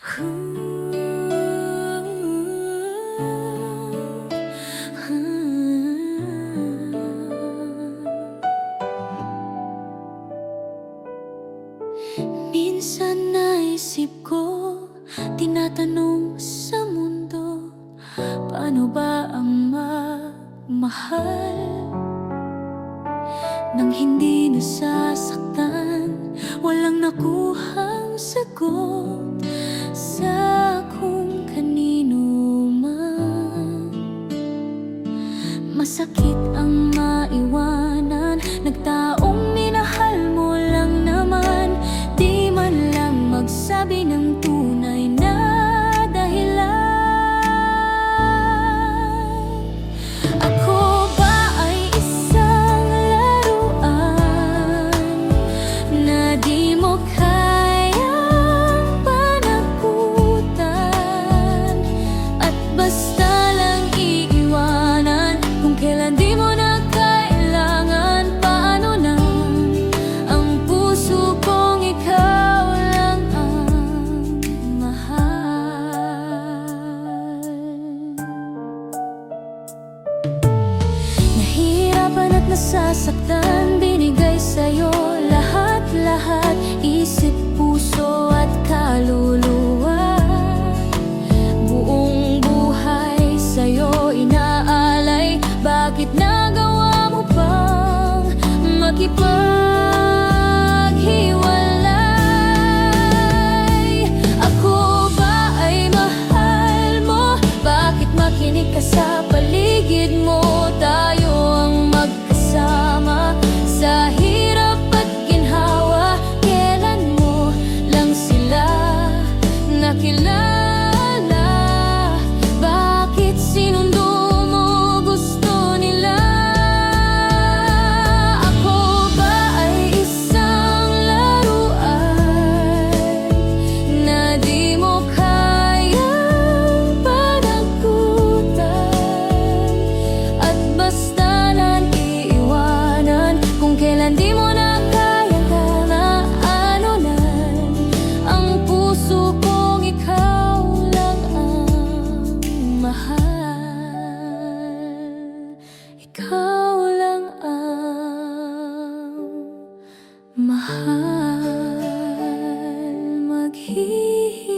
Minsan naisip ko, tinatanong sa mundo, paano ba ang magmahal nang hindi nasasaktan? Walang nakuhang sagot sa kung kanino man. Masakit ang maiwanan, nagtaong minahal mo lang naman, di man lang magsabi ng tunay na dahilan. Ako ba ay isang laruan na di mo kayang panagutan, at basta lang iiwanan kung kailan di mo na kailangan? Paano na ang puso kong ikaw lang ang mahal? Nahihirapan at nasasaktan, binigay sa'yo lahat-lahat, isip, puso at kaluluwa. Buong buhay sa'yo inaalay, bakit nagawa mo pang makipaghiwalay? Ako ba ay mahal mo? Bakit makinig ka sa paligid mo? Tayo ang magkasama sa hirap at ginhawa. Kailan mo lang sila nakilala? Bakit sinundo mo gusto nila? Ako ba ay isang laruan na di mo kayang panagutan, at basta lang iiwanan kung kailan di mo na kaya na? Ano na ang puso kong ikaw lang ang mahal. Ikaw lang ang mahal. Maghihintay